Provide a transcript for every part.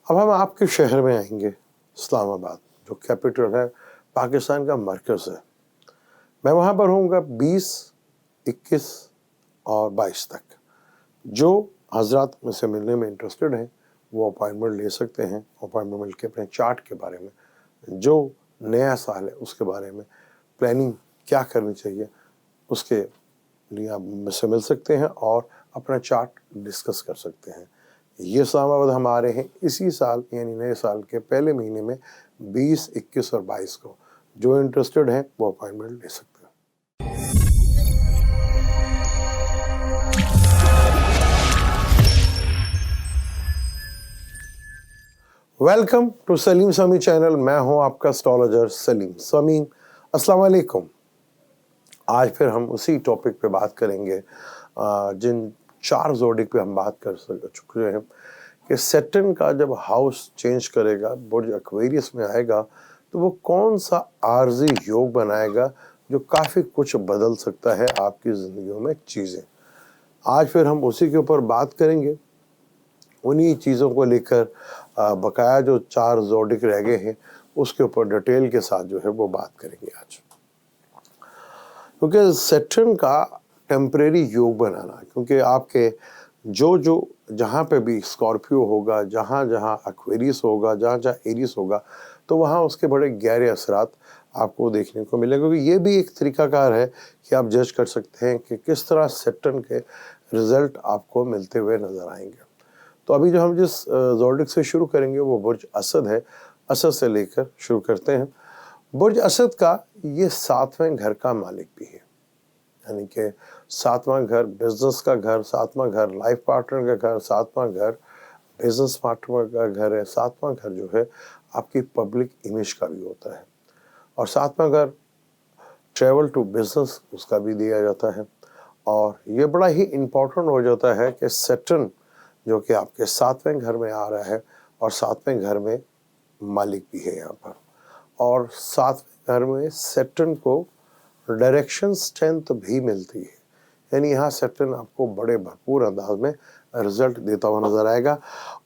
अब हम आपके शहर में आएंगे, इस्लामाबाद, जो कैपिटल है, पाकिस्तान का मरकज़ है। मैं वहाँ पर होऊंगा 20, 21 और 22 तक। जो हजरात मुझसे मिलने में इंटरेस्टेड हैं वो अपॉइंटमेंट ले सकते हैं। अपॉइंटमेंट मिल के अपने चार्ट के बारे में, जो नया साल है उसके बारे में, प्लानिंग क्या करनी चाहिए उसके लिए आप मुझसे मिल सकते हैं और अपना चार्ट डिस्कस कर सकते हैं। ये इस्लामाबाद हम आ रहे हैं इसी साल, यानी नए साल के पहले महीने में 20, 21 और 22 को। जो इंटरेस्टेड हैं वो अपॉइंटमेंट ले सकते हैं। Welcome to Salim Swami channel. मैं हूं आपका एस्ट्रोलॉजर सलीम स्वामी। अस्सलाम वालेकुम। आज फिर हम उसी टॉपिक पे बात करेंगे जिन 4 ज़ोडिक पे हम बात कर चुके हैं कि सैटर्न का जब हाउस चेंज करेगा, बुर्ज एक्वेरियस में आएगा, तो वो कौन सा आर्जी योग बनाएगा जो काफ़ी कुछ बदल सकता है आपकी ज़िंदगियों में चीज़ें। आज फिर हम उसी के ऊपर बात करेंगे, उन्हीं चीज़ों को लेकर बकाया जो 4 ज़ोडिक रह गए हैं उसके ऊपर डिटेल के साथ जो है वो बात करेंगे आज। क्योंकि सैटर्न का टेम्परेरी योग बनाना, क्योंकि आपके जो जहाँ पे भी स्कॉर्पियो होगा, जहाँ जहाँ एक्वेरियस होगा, जहाँ जहाँ एरियस होगा, तो वहाँ उसके बड़े गहरे असरात आपको देखने को मिलेंगे। क्योंकि ये भी एक तरीकाकार है कि आप जज कर सकते हैं कि किस तरह सैटर्न के रिजल्ट आपको मिलते हुए नज़र आएंगे। तो अभी जो हम जिस ज़ोडिक से शुरू करेंगे वो बुर्ज असद है। असद से लेकर शुरू करते हैं। बुर्ज असद का ये 7वें घर का मालिक भी है, यानी कि 7वां घर बिजनेस का घर, 7वां घर लाइफ पार्टनर का घर, 7वां घर बिजनेस पार्टनर का घर है, 7वां घर जो है आपकी पब्लिक इमेज का भी होता है, और 7वां घर ट्रेवल टू बिजनेस उसका भी दिया जाता है। और ये बड़ा ही इम्पोर्टेंट हो जाता है कि सैटर्न जो कि आपके 7वें घर में आ रहा है और 7वें घर में मालिक भी है यहाँ पर, और 7वें घर में सैटर्न को डायरेक्शन स्ट्रेंथ भी मिलती है। यानी यहाँ सैटर्न आपको बड़े भरपूर अंदाज में रिजल्ट देता हुआ नजर आएगा।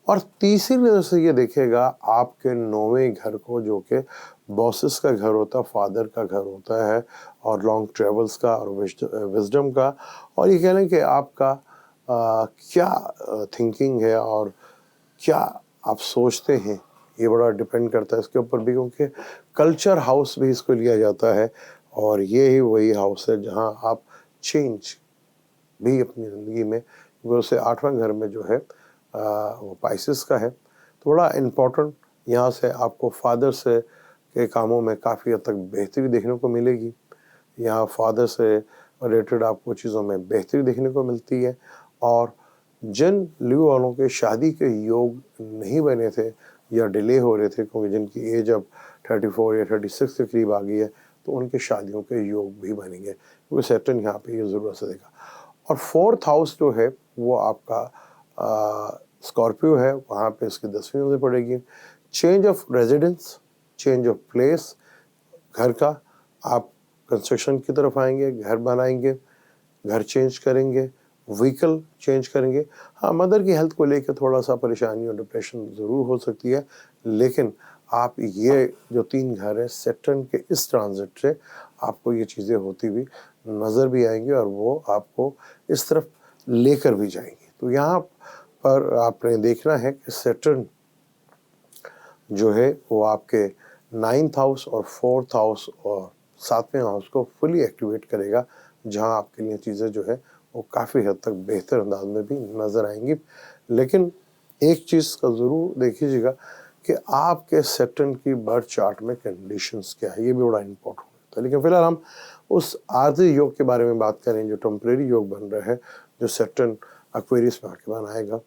और तीसरी नजर से ये देखेगा आपके 9वें घर को, जो कि बॉसेस का घर होता है, फादर का घर होता है, और लॉन्ग ट्रेवल्स का और विजडम का। और ये कह लें कि आपका क्या थिंकिंग है और क्या आप सोचते हैं, ये बड़ा डिपेंड करता है इसके ऊपर भी, क्योंकि कल्चर हाउस भी इसको लिया जाता है। और ये ही वही हाउस है जहां आप चेंज भी अपनी ज़िंदगी में, वो से 8वां घर में जो है वो पाइसेस का है। तो बड़ा इम्पोर्टेंट, यहाँ से आपको फादर से के कामों में काफ़ी हद तक बेहतरी देखने को मिलेगी। यहाँ फादर से रिलेटेड आपको चीज़ों में बेहतरी देखने को मिलती है। और जिन लियो वालों के शादी के योग नहीं बने थे या डिले हो रहे थे, क्योंकि जिनकी एज अब 34 या 36 के करीब आ गई है, तो उनके शादियों के योग भी बनेंगे, क्योंकि सैटर्न यहाँ पे ये ज़रूरत से देगा। और 4th हाउस जो है वो आपका स्कॉर्पियो है, वहाँ पे इसकी 10वीं नज़र पड़ेगी। Change of residence, change of place, घर का आप कंस्ट्रक्शन की तरफ आएंगे, घर बनाएंगे, घर चेंज करेंगे, व्हीकल चेंज करेंगे। हाँ, मदर की हेल्थ को लेकर थोड़ा सा परेशानी और डिप्रेशन ज़रूर हो सकती है, लेकिन आप ये जो 3 घर हैं सैटर्न के इस ट्रांजिट से आपको ये चीज़ें होती हुई नज़र भी आएंगी और वो आपको इस तरफ लेकर भी जाएंगी। तो यहाँ पर आपने देखना है कि सैटर्न जो है वो आपके 9th हाउस और 4th हाउस और 7वें हाउस को फुली एक्टिवेट करेगा, जहाँ आपके लिए चीज़ें जो है वो काफ़ी हद तक बेहतर अंदाज में भी नज़र आएंगी। लेकिन एक चीज़ का ज़रूर देखिएगा कि आपके सैटर्न की बर्थ चार्ट में कंडीशंस क्या है, ये भी बड़ा इम्पोर्टेंट होता है। लेकिन फिलहाल हम उस आर्जी योग के बारे में बात करें जो टेम्परेरी योग बन रहा है, जो सैटर्न एक्वेरियस में आके बनाएगा।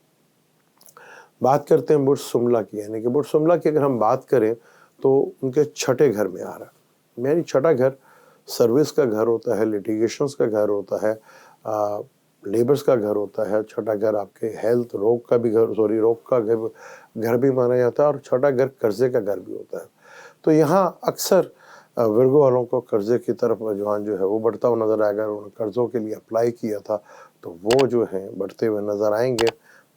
बात करते हैं बुर्ज शुमला की, यानी कि बुर्ज शुमला की अगर हम बात करें तो उनके 6ठे घर में आ रहा है। यानी 6ठा घर सर्विस का घर होता है, लिटिगेशंस का घर होता है, लेबर्स का घर होता है। 6ठा घर आपके हेल्थ, रोग का भी घर, रोग का घर भी माना जाता है, और 6ठा घर कर्जे का घर भी होता है। तो यहाँ अक्सर वर्गो वालों को कर्जे की तरफ रुझान जो है वो बढ़ता हुआ नजर आएगा। उन्होंने कर्जों के लिए अप्लाई किया था तो वो जो है बढ़ते हुए नजर आएंगे।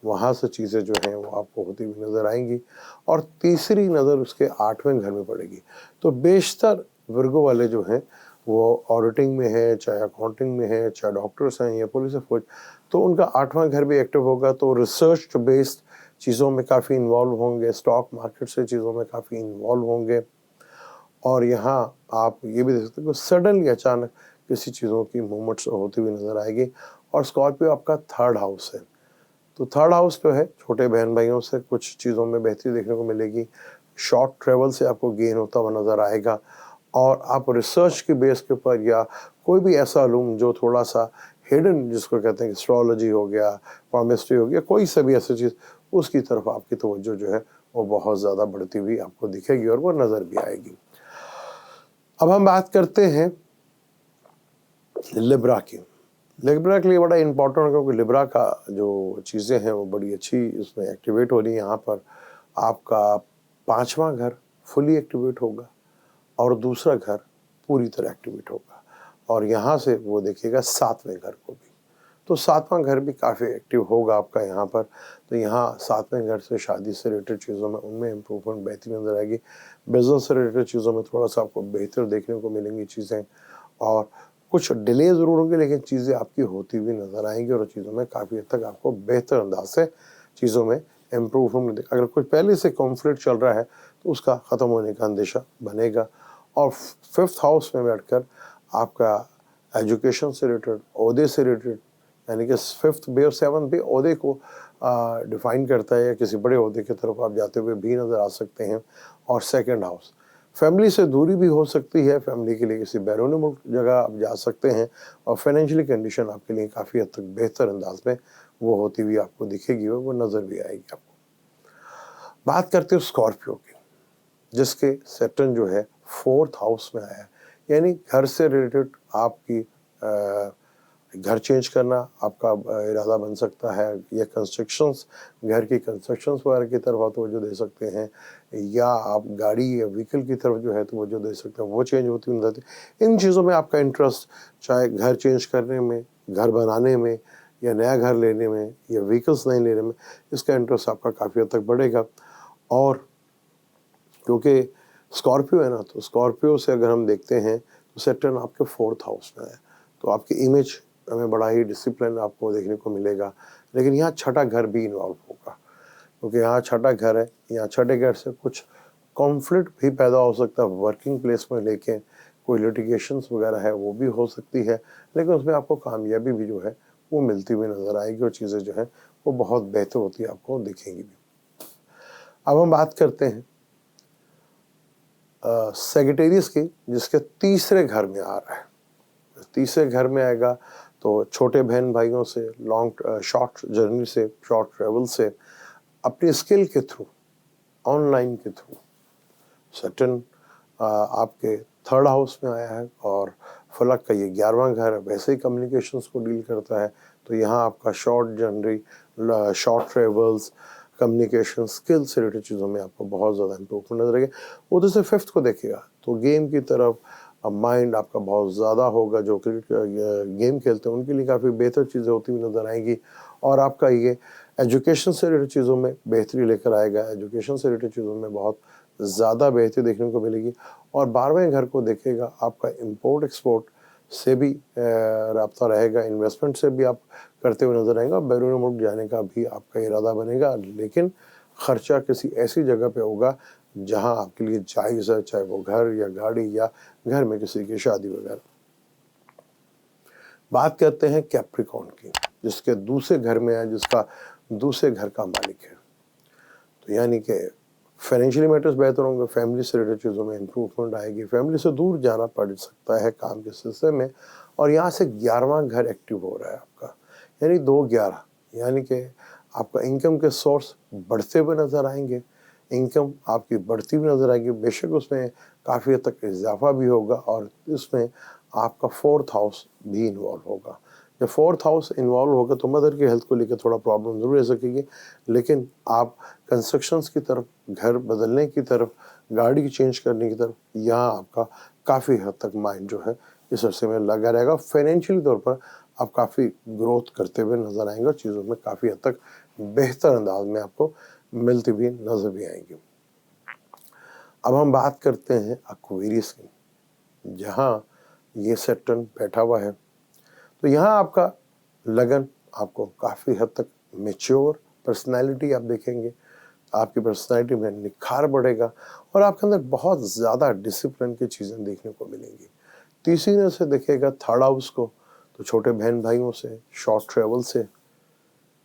वहाँ से चीज़ें जो हैं वो आपको होती हुई नज़र आएंगी। और तीसरी नज़र उसके 8वें घर में पड़ेगी। तो बेशतर वर्गों वाले जो हैं वो ऑडिटिंग में है, चाहे अकाउंटिंग में है, चाहे डॉक्टर्स हैं या पुलिस या फौज, तो उनका 8वां घर भी एक्टिव होगा। तो रिसर्च बेस्ड चीज़ों में काफ़ी इन्वॉल्व होंगे, स्टॉक मार्केट से चीज़ों में काफ़ी इन्वॉल्व होंगे। और यहाँ आप ये भी देख सकते हो कि सडनली अचानक किसी चीज़ों की मूवमेंट्स होती हुई नज़र आएगी। और स्कॉर्पियो आपका 3rd हाउस है। तो 3rd हाउस जो है छोटे बहन भाइयों से कुछ चीज़ों में बेहतरी देखने को मिलेगी। शॉर्ट ट्रैवल से आपको गेन होता हुआ नज़र आएगा। और आप रिसर्च के बेस के ऊपर या कोई भी ऐसा इल्म जो थोड़ा-सा हिडन, जिसको कहते हैं एस्ट्रोलॉजी हो गया, पामिस्ट्री हो गया, कोई सा भी ऐसी चीज़, उसकी तरफ आपकी तवज्जो जो है वो बहुत ज़्यादा बढ़ती हुई आपको दिखेगी और वो नज़र भी आएगी। अब हम बात करते हैं लिब्रा की। लिब्रा के लिए बड़ा इम्पोर्टेंट है क्योंकि लिब्रा का जो चीज़ें हैं वो बड़ी अच्छी उसमें एक्टिवेट हो रही हैं। यहाँ पर आपका 5वां घर फुली एक्टिवेट होगा और दूसरा घर पूरी तरह एक्टिवेट होगा। और यहाँ से वो देखिएगा 7वें घर को भी। तो 7वां घर भी काफ़ी एक्टिव होगा आपका यहाँ पर। तो यहाँ 7वें घर से शादी से रिलेटेड चीज़ों में उनमें इम्प्रूवमेंट बेहतरी नज़र आएगी। बिज़नेस से रिलेटेड चीज़ों में थोड़ा-सा आपको बेहतर देखने को मिलेंगी चीज़ें। और कुछ डिले ज़रूर होंगे लेकिन चीज़ें आपकी होती हुई नज़र आएँगी और चीज़ों में काफ़ी हद तक आपको बेहतर अंदाज़ से चीज़ों में इम्प्रूवमेंट। अगर कुछ पहले से कॉन्फ्लिक्ट चल रहा है तो उसका ख़त्म होने का अंदेशा बनेगा। और 5th हाउस में बैठकर आपका एजुकेशन से रिलेटेड, ओहदे से रिलेटेड, यानी कि 5th भी और 7th भी ओहदे को डिफ़ाइन करता है या किसी बड़े ओहदे की तरफ आप जाते हुए भी नज़र आ सकते हैं। और 2nd हाउस फैमिली से दूरी भी हो सकती है, फैमिली के लिए किसी बैरूनी मुल्क जगह आप जा सकते हैं। और फाइनेंशियली कंडीशन आपके लिए काफ़ी हद तक बेहतर अंदाज में वो होती हुई आपको दिखेगी और वो नज़र भी आएगी आपको। बात करते हो स्कॉर्पियो की, जिसके सैटर्न जो है 4th हाउस में आया है। यानी घर से रिलेटेड आपकी घर चेंज करना आपका इरादा बन सकता है, या कंस्ट्रक्शंस, घर की कंस्ट्रक्शंस वगैरह की तरफ आप तवज्जो दे सकते हैं, या आप गाड़ी या व्हीकल की तरफ जो है तवज्जो दे सकते हैं, वो चेंज होती नज़र आती है। इन चीज़ों में आपका इंटरेस्ट, चाहे घर चेंज करने में, घर बनाने में, या नया घर लेने में, या व्हीकल्स नए लेने में, इसका इंटरेस्ट आपका काफ़ी हद तक बढ़ेगा। और क्योंकि स्कॉर्पियो है ना, तो स्कॉर्पियो से अगर हम देखते हैं तो सैटर्न आपके 4th हाउस में है। तो आपकी इमेज में बड़ा ही डिसिप्लिन आपको देखने को मिलेगा। लेकिन यहाँ छठा घर भी इन्वॉल्व होगा, क्योंकि यहाँ छठा घर है। यहाँ छठे घर से कुछ कॉन्फ्लिक्ट भी पैदा हो सकता है वर्किंग प्लेस में लेके, कोई लिटिगेशंस वगैरह है वो भी हो सकती है। लेकिन उसमें आपको कामयाबी भी जो है वो मिलती हुई नज़र आएगी और चीज़ें जो हैं वो बहुत बेहतर होती आपको दिखेंगी भी। अब हम बात करते हैं सेगिटेरियस की, जिसके तीसरे घर में आ रहा है। तीसरे घर में आएगा तो छोटे बहन भाइयों से, लॉन्ग शॉर्ट जर्नी से, शॉर्ट ट्रैवल से, अपनी स्किल के थ्रू, ऑनलाइन के थ्रू सैटर्न आपके 3rd हाउस में आया है। और फलक का ये 11वां घर है, वैसे ही कम्युनिकेशंस को डील करता है। तो यहाँ आपका short journey, short travels, communication skill से रिलेटेड चीज़ों में आपको बहुत ज़्यादा इम्प्रूवमेंट नजर आएगी। उधर से 5th को देखिएगा तो गेम की तरफ माइंड आपका बहुत ज़्यादा होगा। जो क्रिकेट गेम खेलते हैं उनके लिए काफ़ी बेहतर चीज़ें होती हुई नज़र आएंगी। और आपका ये एजुकेशन से रिलेटेड चीज़ों में बेहतरी लेकर आएगा। एजुकेशन से रिलेटेड चीज़ों में बहुत ज़्यादा बेहतरी देखने को मिलेगी। और 12वें घर को देखेगा, आपका इम्पोर्ट एक्सपोर्ट से भी राब्ता रहेगा, इन्वेस्टमेंट से भी आप करते हुए नजर आएंगे। बैरून मुल्क जाने का भी आपका इरादा बनेगा, लेकिन खर्चा किसी ऐसी जगह पे होगा जहां आपके लिए जायज़ है, चाहे वो घर या गाड़ी या घर में किसी की शादी वगैरह। बात करते हैं कैप्रिकॉर्न की, जिसके दूसरे घर में है, जिसका दूसरे घर का मालिक है। तो यानी कि फाइनेंशियली मैटर्स बेहतर होंगे, फैमिली से रिलेटेड चीज़ों में इम्प्रूवमेंट आएगी, फैमिली से दूर जाना पड़ सकता है काम के सिलसिले में। और यहाँ से 11वां घर एक्टिव हो रहा है आपका, यानी 2-11, यानी कि आपका इनकम के सोर्स बढ़ते हुए नज़र आएंगे। इनकम आपकी बढ़ती हुई नज़र आएगी, बेशक उसमें काफ़ी हद तक इजाफा भी होगा। और इसमें आपका 4th हाउस भी इन्वॉल्व होगा। जब 4th हाउस इन्वॉल्व होगा तो मदर की हेल्थ को लेकर थोड़ा प्रॉब्लम ज़रूर रह सकेगी, लेकिन आप कंस्ट्रक्शंस की तरफ, घर बदलने की तरफ, गाड़ी चेंज करने की तरफ, यहाँ आपका काफ़ी हद तक माइंड जो है इस अरसे में लगा रहेगा। फाइनेंशियली तौर पर आप काफ़ी ग्रोथ करते हुए नज़र आएंगे और चीज़ों में काफ़ी हद तक बेहतर अंदाज में आपको मिलती हुई नजर भी आएंगी। अब हम बात करते हैं एक्वेरियस की, जहाँ ये सैटर्न बैठा हुआ है। तो यहाँ आपका लगन, आपको काफ़ी हद तक मेच्योर पर्सनैलिटी आप देखेंगे, आपकी पर्सनैलिटी में निखार बढ़ेगा और आपके अंदर बहुत ज़्यादा डिसिप्लिन की चीज़ें देखने को मिलेंगी। तीसरी नज़र से देखेगा थर्ड हाउस को, तो छोटे बहन भाइयों से, शॉर्ट ट्रेवल से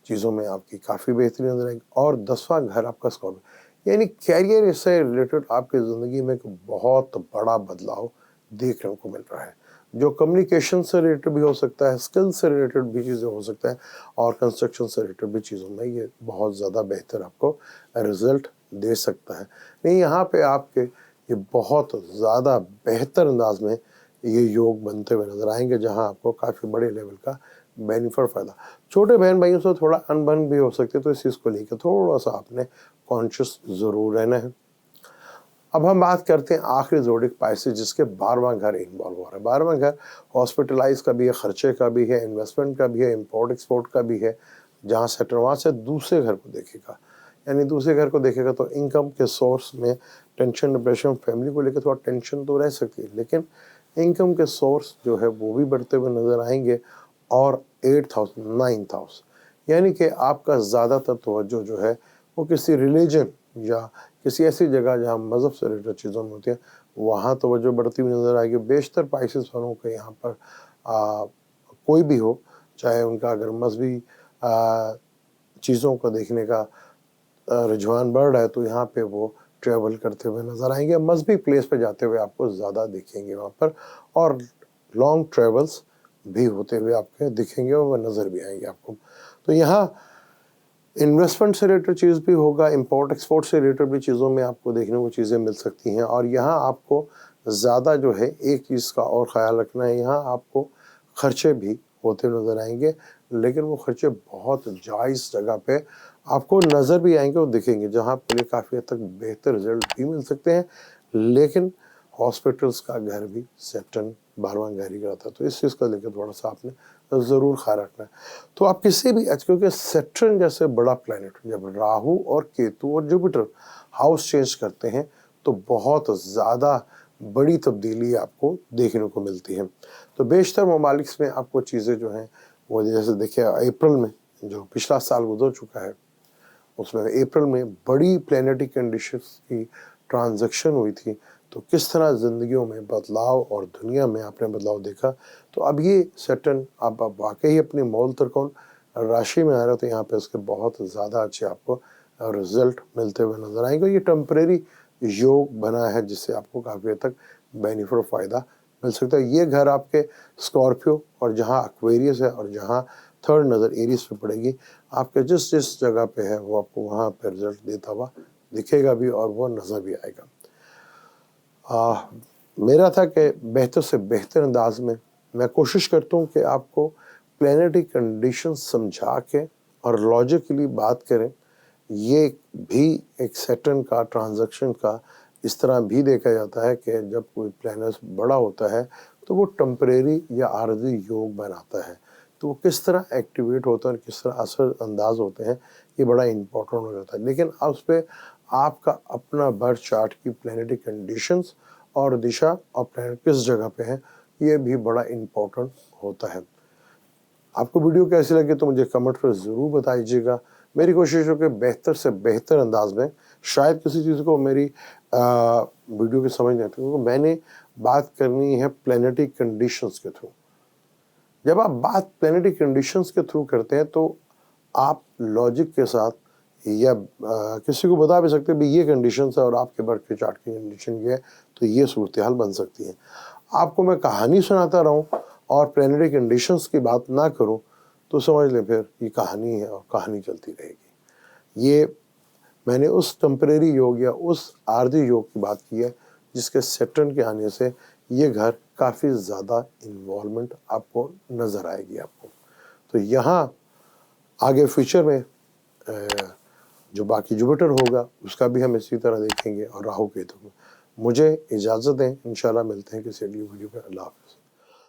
चीज़ों में आपकी काफ़ी बेहतरी नजर आएगी। और 10वां घर आपका स्कॉर्पियो, यानी कैरियर से रिलेटेड आपकी ज़िंदगी में एक बहुत बड़ा बदलाव देखने को मिल रहा है, जो कम्युनिकेशन से रिलेटेड भी हो सकता है, स्किल से रिलेटेड भी चीज़ें हो सकता है और कंस्ट्रक्शन से रिलेटेड भी चीज़ों में ये बहुत ज़्यादा बेहतर आपको रिजल्ट दे सकता है। नहीं, यहाँ पे आपके ये बहुत ज़्यादा बेहतर अंदाज में ये योग बनते हुए नजर आएंगे, जहाँ आपको काफ़ी बड़े लेवल का बेनिफिट फ़ायदा। छोटे बहन भाइयों से थोड़ा अनबन भी हो सकती है, तो इस चीज़ को लेकर थोड़ा सा आपने कॉन्शियस ज़रूर रहना है। अब हम बात करते हैं आखिरी ज़ोडिक पाइसेस, जिसके 12वां घर इन्वॉल्व हो रहा है। 12वां घर हॉस्पिटलाइज का भी है, खर्चे का भी है, इन्वेस्टमेंट का भी है, इम्पोर्ट एक्सपोर्ट का भी है। जहाँ सेक्टर वहाँ से दूसरे घर को देखेगा, यानी दूसरे घर को देखेगा तो इनकम के सोर्स में टेंशन, डिप्रेशन, फैमिली को लेकर थोड़ा टेंशन तो रह सकती है, लेकिन इनकम के सोर्स जो है वो भी बढ़ते हुए नजर आएंगे। और 8th हाउस, 9th हाउस, यानी कि आपका ज़्यादातर तवज्जो जो है वो किसी रिलीजन या किसी ऐसी जगह जहाँ मज़हब से रिलेटेड चीज़ों में होती है, वहाँ तवज्जो बढ़ती हुई नज़र आएगी। बेशतर पाइसेस वालों के यहाँ पर कोई भी हो, चाहे उनका अगर मजहबी चीज़ों को देखने का रुझान बढ़ रहा है, तो यहाँ पे वो ट्रैवल करते हुए नज़र आएंगे, मजहबी प्लेस पे जाते हुए आपको ज़्यादा दिखेंगे वहाँ पर, और लॉन्ग ट्रैवल्स भी होते हुए आपके दिखेंगे और वह नज़र भी आएंगे आपको। तो यहाँ इन्वेस्टमेंट से रिलेटेड चीज़ भी होगा, इंपोर्ट एक्सपोर्ट से रिलेटेड भी चीज़ों में आपको देखने को चीज़ें मिल सकती हैं। और यहाँ आपको ज़्यादा जो है एक चीज़ का और ख़्याल रखना है, यहाँ आपको खर्चे भी होते नज़र आएंगे, लेकिन वो खर्चे बहुत जायज़ जगह पे आपको नज़र भी आएंगे और दिखेंगे, जहाँ आपके लिए काफ़ी हद तक बेहतर रिजल्ट भी मिल सकते हैं। लेकिन हॉस्पिटल्स का घर भी सैटर्न 12वां घर ही करता है, तो इस चीज़ को लेकर थोड़ा सा आपने ज़रूर ख्याल रखना है। तो आप किसी भी क्योंकि सैटर्न जैसे बड़ा प्लैनेट जब राहु और केतु और जुपिटर हाउस चेंज करते हैं, तो बहुत ज़्यादा बड़ी तब्दीली आपको देखने को मिलती है। तो बेशतर ममालिक में आपको चीज़ें जो हैं वो, जैसे देखिए अप्रैल में जो पिछला साल गुजर चुका है, उसमें अप्रैल में बड़ी प्लैनेटरी कंडीशंस की ट्रांजैक्शन हुई थी, तो किस तरह ज़िंदगियों में बदलाव और दुनिया में आपने बदलाव देखा। तो अब ये सैटर्न आप वाकई अपनी मूल त्रिकोण राशि में आ रहा है, तो यहाँ पे उसके बहुत ज़्यादा अच्छे आपको रिजल्ट मिलते हुए नजर आएंगे। ये टेम्परेरी योग बना है, जिससे आपको काफ़ी हद तक बेनिफिट और फ़ायदा मिल सकता है। ये घर आपके स्कॉर्पियो और जहाँ एक्वेरियस है और जहाँ थर्ड नज़र एरीज पे पड़ेगी, आपके जिस जिस जगह पे है वो आपको वहाँ पे रिजल्ट देता हुआ दिखेगा भी और वो नज़र भी आएगा। मेरा था कि बेहतर से बेहतर अंदाज में मैं कोशिश करता हूँ कि आपको प्लैनेटरी कंडीशन समझा के और लॉजिकली बात करें। ये भी एक सैटर्न का ट्रांजैक्शन का इस तरह भी देखा जाता है कि जब कोई प्लैनेट बड़ा होता है तो वो टेम्परेरी या आर्जी योग बनाता है, तो वो किस तरह एक्टिवेट होता है और किस तरह असर अंदाज होते हैं, ये बड़ा इंपॉर्टेंट हो जाता है। लेकिन अब उस पर आपका अपना बर्थ चार्ट की प्लैनेटरी कंडीशंस और दिशा और प्लैनेट किस जगह पे है, ये भी बड़ा इम्पोर्टेंट होता है। आपको वीडियो कैसी लगी तो मुझे कमेंट पर ज़रूर बताइएगा। मेरी कोशिश हो कि बेहतर से बेहतर अंदाज में, शायद किसी चीज़ को मेरी वीडियो की समझ नहीं आती, क्योंकि मैंने बात करनी है प्लैनेटरी कंडीशंस के थ्रू। जब आप बात प्लैनेटरी कंडीशंस के थ्रू करते हैं, तो आप लॉजिक के साथ या किसी को बता भी सकते हैं भी ये कंडीशंस है और आपके बर्थ के चार्ट की कंडीशन ये है, तो ये सूरत हाल बन सकती है। आपको मैं कहानी सुनाता रहूं और प्लैनेटरी कंडीशंस की बात ना करूं, तो समझ लें फिर ये कहानी है और कहानी चलती रहेगी। ये मैंने उस टेम्परेरी योग या उस आर्जी योग की बात की है, जिसके सैटर्न के आने से ये घर काफ़ी ज़्यादा इन्वॉल्वमेंट आपको नज़र आएगी आपको। तो यहाँ आगे फ्यूचर में जो बाकी जुपिटर होगा उसका भी हम इसी तरह देखेंगे और राहु केतु में। मुझे इजाज़त दें, इंशाल्लाह मिलते हैं किसी अगली वीडियो पे। अल्लाह हाफ़िज़।